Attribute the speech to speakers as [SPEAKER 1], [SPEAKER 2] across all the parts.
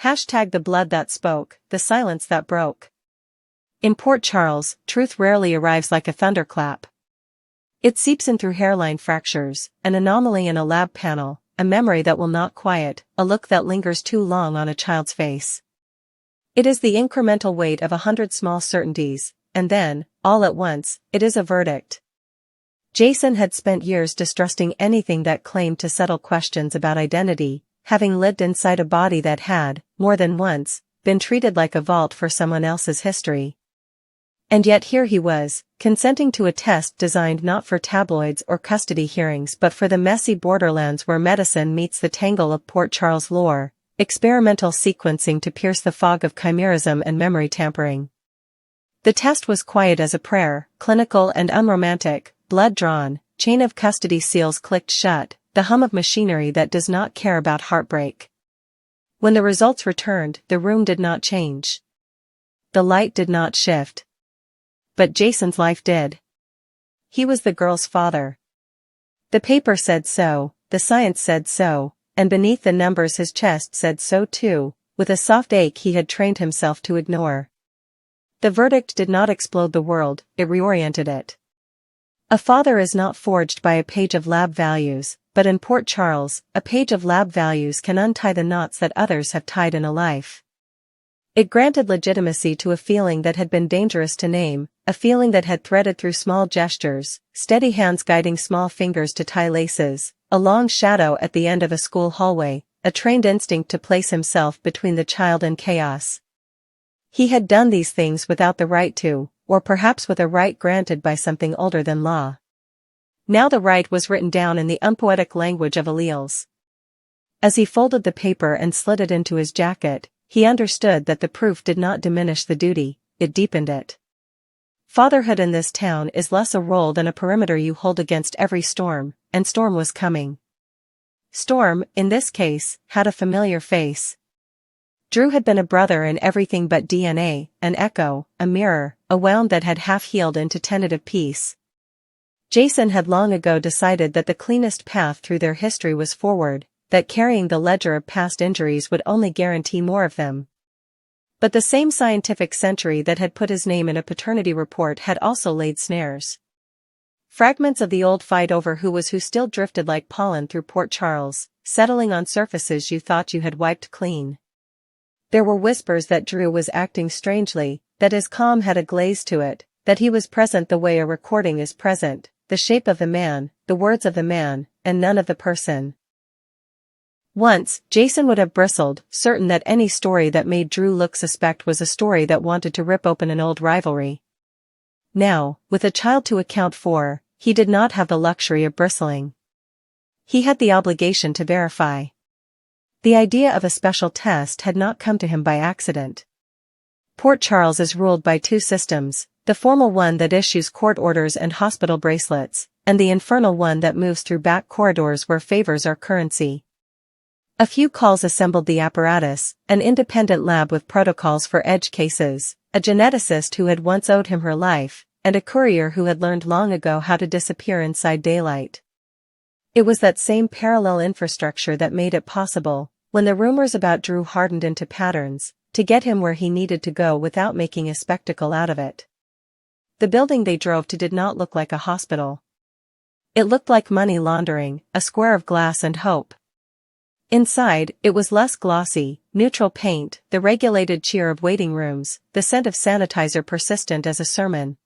[SPEAKER 1] Hashtag the blood that spoke, the silence that broke. In Port Charles, truth rarely arrives like a thunderclap. It seeps in through hairline fractures, an anomaly in a lab panel, a memory that will not quiet, a look that lingers too long on a child's face. It is the incremental weight of 100 small certainties, and then, all at once, it is a verdict. Jason had spent years distrusting anything that claimed to settle questions about identity, having lived inside a body that had, more than once, been treated like a vault for someone else's history. And yet here he was, consenting to a test designed not for tabloids or custody hearings but for the messy borderlands where medicine meets the tangle of Port Charles lore, experimental sequencing to pierce the fog of chimerism and memory tampering. The test was quiet as a prayer, clinical and unromantic, blood drawn, chain of custody seals clicked shut, the hum of machinery that does not care about heartbreak. When the results returned, the room did not change. The light did not shift. But Jason's life did. He was the girl's father. The paper said so, the science said so, and beneath the numbers his chest said so too, with a soft ache he had trained himself to ignore. The verdict did not explode the world, it reoriented it. A father is not forged by a page of lab values, but in Port Charles, a page of lab values can untie the knots that others have tied in a life. It granted legitimacy to a feeling that had been dangerous to name, a feeling that had threaded through small gestures, steady hands guiding small fingers to tie laces, a long shadow at the end of a school hallway, a trained instinct to place himself between the child and chaos. He had done these things without the right to, or perhaps with a right granted by something older than law. Now the right was written down in the unpoetic language of alleles. As he folded the paper and slid it into his jacket, he understood that the proof did not diminish the duty, it deepened it. Fatherhood in this town is less a role than a perimeter you hold against every storm, and storm was coming. Storm, in this case, had a familiar face. Drew had been a brother in everything but DNA, an echo, a mirror, a wound that had half-healed into tentative peace. Jason had long ago decided that the cleanest path through their history was forward, that carrying the ledger of past injuries would only guarantee more of them. But the same scientific century that had put his name in a paternity report had also laid snares. Fragments of the old fight over who was who still drifted like pollen through Port Charles, settling on surfaces you thought you had wiped clean. There were whispers that Drew was acting strangely, that his calm had a glaze to it, that he was present the way a recording is present, the shape of the man, the words of the man, and none of the person. Once, Jason would have bristled, certain that any story that made Drew look suspect was a story that wanted to rip open an old rivalry. Now, with a child to account for, he did not have the luxury of bristling. He had the obligation to verify. The idea of a special test had not come to him by accident. Port Charles is ruled by two systems, the formal one that issues court orders and hospital bracelets, and the infernal one that moves through back corridors where favors are currency. A few calls assembled the apparatus, an independent lab with protocols for edge cases, a geneticist who had once owed him her life, and a courier who had learned long ago how to disappear inside daylight. It was that same parallel infrastructure that made it possible, when the rumors about Drew hardened into patterns, to get him where he needed to go without making a spectacle out of it. The building they drove to did not look like a hospital. It looked like money laundering, a square of glass and hope. Inside, it was less glossy, neutral paint, the regulated cheer of waiting rooms, the scent of sanitizer persistent as a sermon.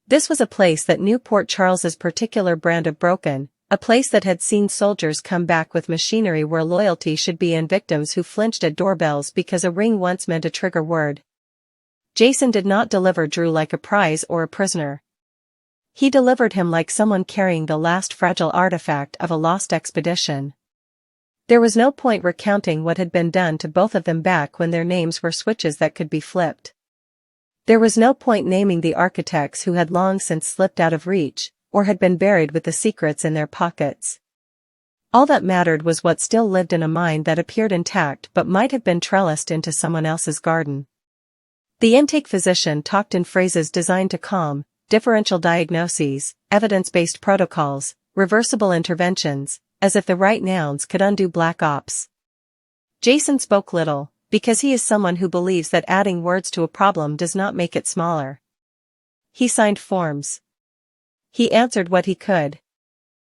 [SPEAKER 1] This was a place that knew Port Charles's particular brand of broken, a place that had seen soldiers come back with machinery where loyalty should be and victims who flinched at doorbells because a ring once meant a trigger word. Jason did not deliver Drew like a prize or a prisoner. He delivered him like someone carrying the last fragile artifact of a lost expedition. There was no point recounting what had been done to both of them back when their names were switches that could be flipped. There was no point naming the architects who had long since slipped out of reach, or had been buried with the secrets in their pockets. All that mattered was what still lived in a mind that appeared intact but might have been trellised into someone else's garden. The intake physician talked in phrases designed to calm, differential diagnoses, evidence-based protocols, reversible interventions, as if the right nouns could undo black ops. Jason spoke little, Because he is someone who believes that adding words to a problem does not make it smaller. He signed forms. He answered what he could.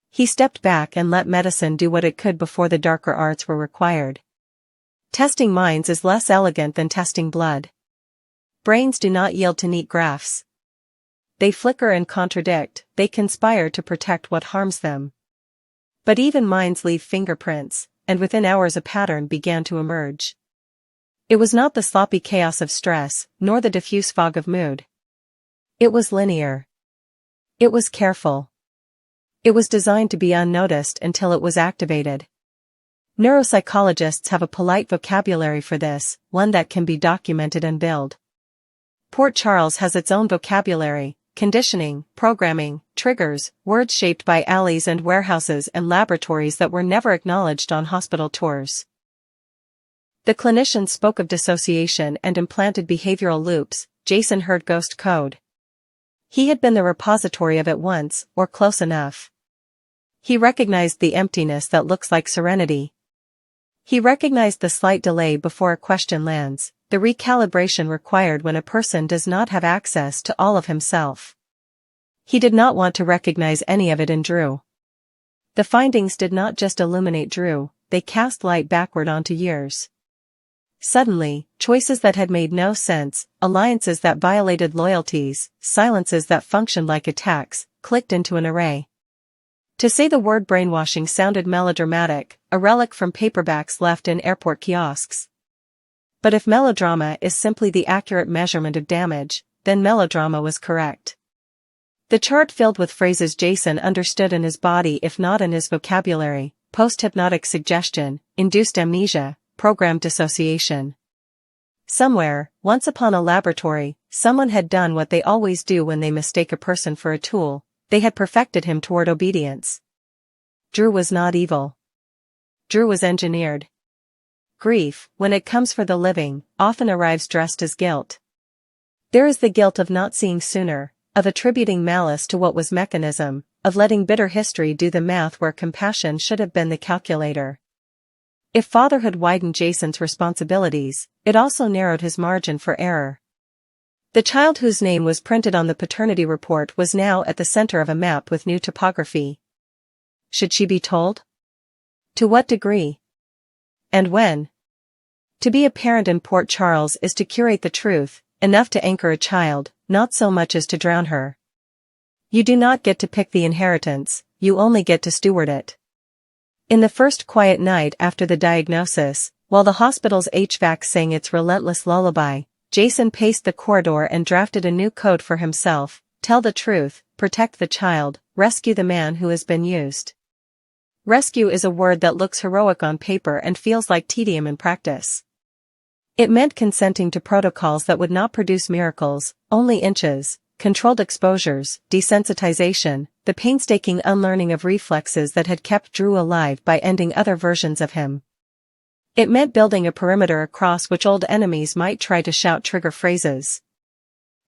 [SPEAKER 1] He stepped back and let medicine do what it could before the darker arts were required. Testing minds is less elegant than testing blood. Brains do not yield to neat graphs. They flicker and contradict, they conspire to protect what harms them. But even minds leave fingerprints, and within hours a pattern began to emerge. It was not the sloppy chaos of stress, nor the diffuse fog of mood. It was linear. It was careful. It was designed to be unnoticed until it was activated. Neuropsychologists have a polite vocabulary for this, one that can be documented and billed. Port Charles has its own vocabulary: conditioning, programming, triggers, words shaped by alleys and warehouses and laboratories that were never acknowledged on hospital tours. The clinicians spoke of dissociation and implanted behavioral loops. Jason heard ghost code. He had been the repository of it once, or close enough. He recognized the emptiness that looks like serenity. He recognized the slight delay before a question lands, the recalibration required when a person does not have access to all of himself. He did not want to recognize any of it in Drew. The findings did not just illuminate Drew, they cast light backward onto years. Suddenly, choices that had made no sense, alliances that violated loyalties, silences that functioned like attacks, clicked into an array. To say the word brainwashing sounded melodramatic, a relic from paperbacks left in airport kiosks. But if melodrama is simply the accurate measurement of damage, then melodrama was correct. The chart filled with phrases Jason understood in his body if not in his vocabulary: post-hypnotic suggestion, induced amnesia, programmed dissociation. Somewhere, once upon a laboratory, someone had done what they always do when they mistake a person for a tool: they had perfected him toward obedience. Drew was not evil. Drew was engineered. Grief, when it comes for the living, often arrives dressed as guilt. There is the guilt of not seeing sooner, of attributing malice to what was mechanism, of letting bitter history do the math where compassion should have been the calculator. If fatherhood widened Jason's responsibilities, it also narrowed his margin for error. The child whose name was printed on the paternity report was now at the center of a map with new topography. Should she be told? To what degree? And when? To be a parent in Port Charles is to curate the truth, enough to anchor a child, not so much as to drown her. You do not get to pick the inheritance, you only get to steward it. In the first quiet night after the diagnosis, while the hospital's HVAC sang its relentless lullaby, Jason paced the corridor and drafted a new code for himself: tell the truth, protect the child, rescue the man who has been used. Rescue is a word that looks heroic on paper and feels like tedium in practice. It meant consenting to protocols that would not produce miracles, only inches, controlled exposures, desensitization, the painstaking unlearning of reflexes that had kept Drew alive by ending other versions of him. It meant building a perimeter across which old enemies might try to shout trigger phrases.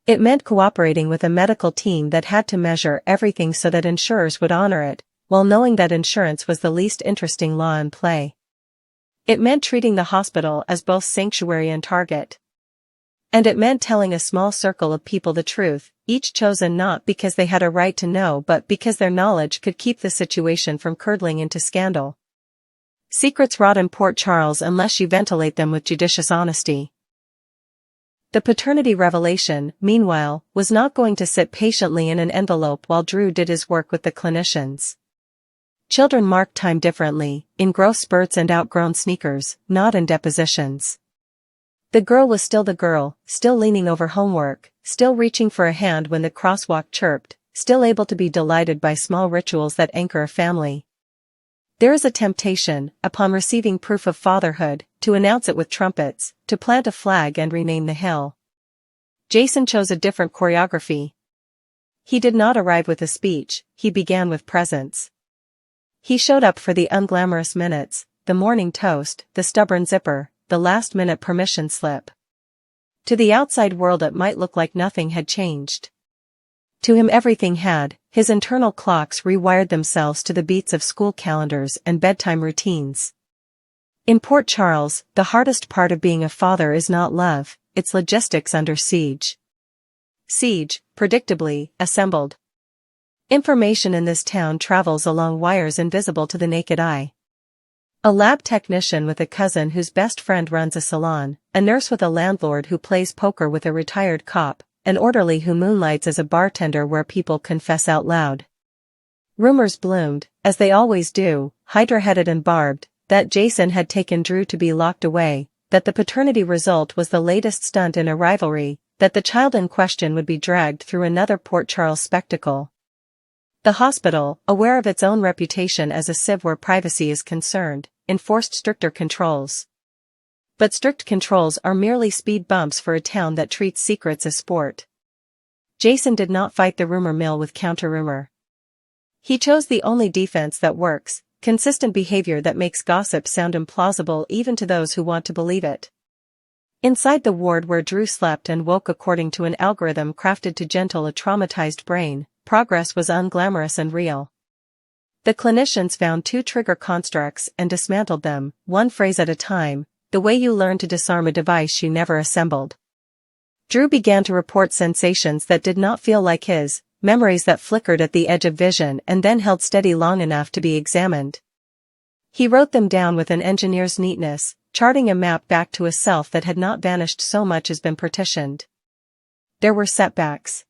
[SPEAKER 1] It meant cooperating with a medical team that had to measure everything so that insurers would honor it, while knowing that insurance was the least interesting law in play. It meant treating the hospital as both sanctuary and target. And it meant telling a small circle of people the truth, each chosen not because they had a right to know but because their knowledge could keep the situation from curdling into scandal. Secrets rot in Port Charles unless you ventilate them with judicious honesty. The paternity revelation, meanwhile, was not going to sit patiently in an envelope while Drew did his work with the clinicians. Children mark time differently, in growth spurts and outgrown sneakers, not in depositions. The girl was still the girl, still leaning over homework, still reaching for a hand when the crosswalk chirped, still able to be delighted by small rituals that anchor a family. There is a temptation, upon receiving proof of fatherhood, to announce it with trumpets, to plant a flag and rename the hill. Jason chose a different choreography. He did not arrive with a speech, he began with presence. He showed up for the unglamorous minutes, the morning toast, the stubborn zipper, the last-minute permission slip. To the outside world it might look like nothing had changed. To him everything had. His internal clocks rewired themselves to the beats of school calendars and bedtime routines. In Port Charles, the hardest part of being a father is not love, it's logistics under siege. Siege, predictably, assembled. Information in this town travels along wires invisible to the naked eye. A lab technician with a cousin whose best friend runs a salon, a nurse with a landlord who plays poker with a retired cop, an orderly who moonlights as a bartender where people confess out loud. Rumors bloomed, as they always do, hydra-headed and barbed, that Jason had taken Drew to be locked away, that the paternity result was the latest stunt in a rivalry, that the child in question would be dragged through another Port Charles spectacle. The hospital, aware of its own reputation as a sieve where privacy is concerned, enforced stricter controls. But strict controls are merely speed bumps for a town that treats secrets as sport. Jason did not fight the rumor mill with counter-rumor. He chose the only defense that works, consistent behavior that makes gossip sound implausible even to those who want to believe it. Inside the ward where Drew slept and woke according to an algorithm crafted to gentle a traumatized brain, progress was unglamorous and real. The clinicians found 2 trigger constructs and dismantled them, one phrase at a time, the way you learn to disarm a device you never assembled. Drew began to report sensations that did not feel like his, memories that flickered at the edge of vision and then held steady long enough to be examined. He wrote them down with an engineer's neatness, charting a map back to a self that had not vanished so much as been partitioned. There were setbacks.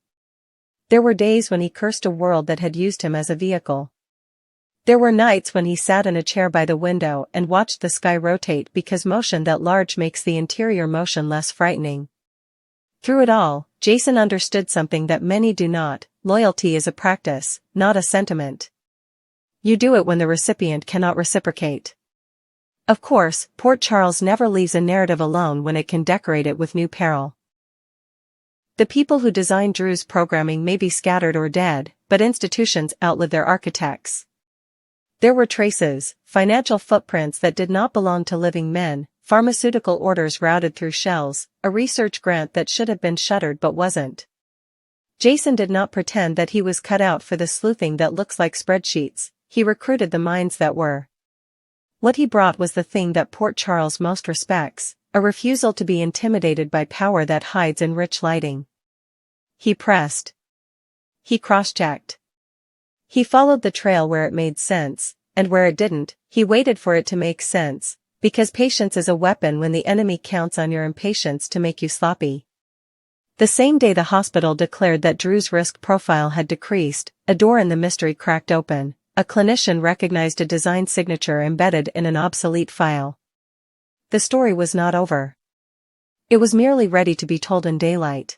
[SPEAKER 1] There were days when he cursed a world that had used him as a vehicle. There were nights when he sat in a chair by the window and watched the sky rotate because motion that large makes the interior motion less frightening. Through it all, Jason understood something that many do not: loyalty is a practice, not a sentiment. You do it when the recipient cannot reciprocate. Of course, Port Charles never leaves a narrative alone when it can decorate it with new peril. The people who designed Drew's programming may be scattered or dead, but institutions outlive their architects. There were traces, financial footprints that did not belong to living men, pharmaceutical orders routed through shells, a research grant that should have been shuttered but wasn't. Jason did not pretend that he was cut out for the sleuthing that looks like spreadsheets, he recruited the minds that were. What he brought was the thing that Port Charles most respects, a refusal to be intimidated by power that hides in rich lighting. He pressed. He cross-checked. He followed the trail where it made sense, and where it didn't, he waited for it to make sense, because patience is a weapon when the enemy counts on your impatience to make you sloppy. The same day the hospital declared that Drew's risk profile had decreased, a door in the mystery cracked open, a clinician recognized a design signature embedded in an obsolete file. The story was not over. It was merely ready to be told in daylight.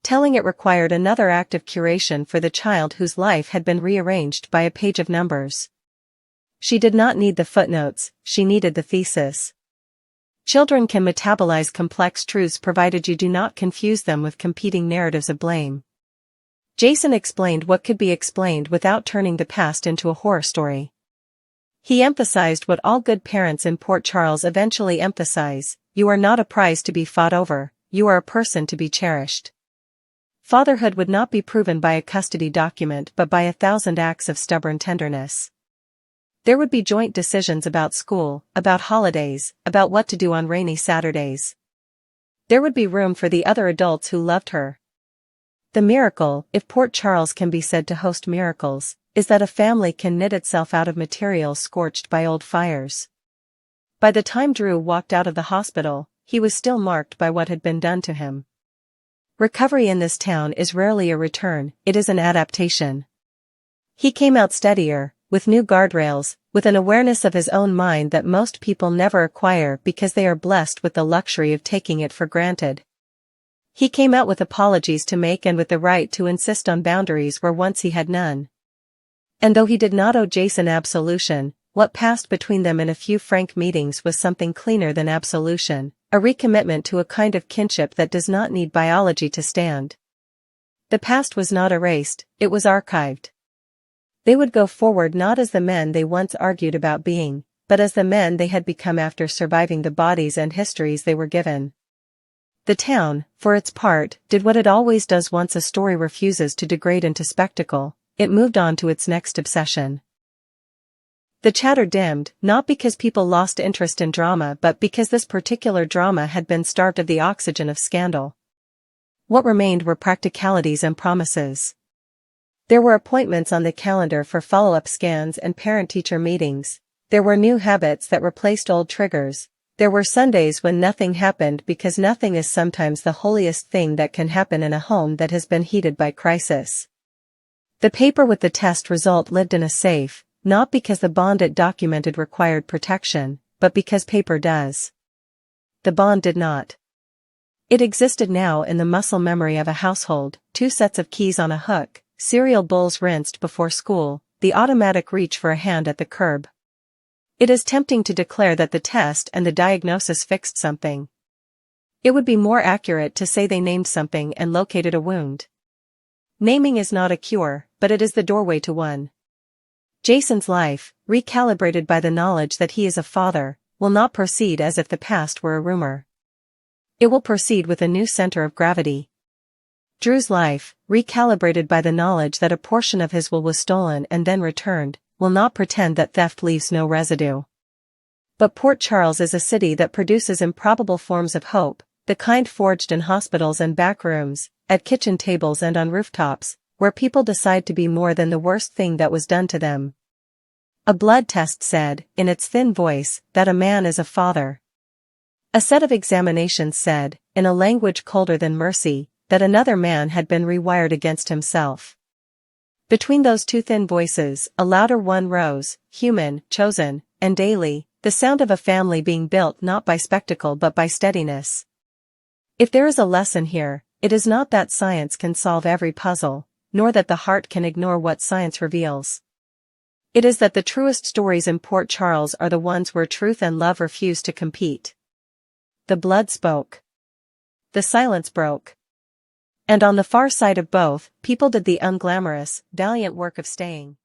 [SPEAKER 1] Telling it required another act of curation for the child whose life had been rearranged by a page of numbers. She did not need the footnotes, she needed the thesis. Children can metabolize complex truths provided you do not confuse them with competing narratives of blame. Jason explained what could be explained without turning the past into a horror story. He emphasized what all good parents in Port Charles eventually emphasize: you are not a prize to be fought over, you are a person to be cherished. Fatherhood would not be proven by a custody document but by 1,000 acts of stubborn tenderness. There would be joint decisions about school, about holidays, about what to do on rainy Saturdays. There would be room for the other adults who loved her. The miracle, if Port Charles can be said to host miracles, is that a family can knit itself out of materials scorched by old fires. By the time Drew walked out of the hospital, he was still marked by what had been done to him. Recovery in this town is rarely a return, it is an adaptation. He came out steadier, with new guardrails, with an awareness of his own mind that most people never acquire because they are blessed with the luxury of taking it for granted. He came out with apologies to make and with the right to insist on boundaries where once he had none. And though he did not owe Jason absolution, what passed between them in a few frank meetings was something cleaner than absolution, a recommitment to a kind of kinship that does not need biology to stand. The past was not erased, it was archived. They would go forward not as the men they once argued about being, but as the men they had become after surviving the bodies and histories they were given. The town, for its part, did what it always does once a story refuses to degrade into spectacle: it moved on to its next obsession. The chatter dimmed, not because people lost interest in drama but because this particular drama had been starved of the oxygen of scandal. What remained were practicalities and promises. There were appointments on the calendar for follow-up scans and parent-teacher meetings. There were new habits that replaced old triggers. There were Sundays when nothing happened because nothing is sometimes the holiest thing that can happen in a home that has been heated by crisis. The paper with the test result lived in a safe, not because the bond it documented required protection, but because paper does. The bond did not. It existed now in the muscle memory of a household, 2 sets of keys on a hook, cereal bowls rinsed before school, the automatic reach for a hand at the curb. It is tempting to declare that the test and the diagnosis fixed something. It would be more accurate to say they named something and located a wound. Naming is not a cure, but it is the doorway to one. Jason's life, recalibrated by the knowledge that he is a father, will not proceed as if the past were a rumor. It will proceed with a new center of gravity. Drew's life, recalibrated by the knowledge that a portion of his will was stolen and then returned, will not pretend that theft leaves no residue. But Port Charles is a city that produces improbable forms of hope, the kind forged in hospitals and back rooms, at kitchen tables and on rooftops, where people decide to be more than the worst thing that was done to them. A blood test said, in its thin voice, that a man is a father. A set of examinations said, in a language colder than mercy, that another man had been rewired against himself. Between those 2 thin voices, a louder one rose, human, chosen, and daily, the sound of a family being built not by spectacle but by steadiness. If there is a lesson here, it is not that science can solve every puzzle, nor that the heart can ignore what science reveals. It is that the truest stories in Port Charles are the ones where truth and love refuse to compete. The blood spoke. The silence broke. And on the far side of both, people did the unglamorous, valiant work of staying.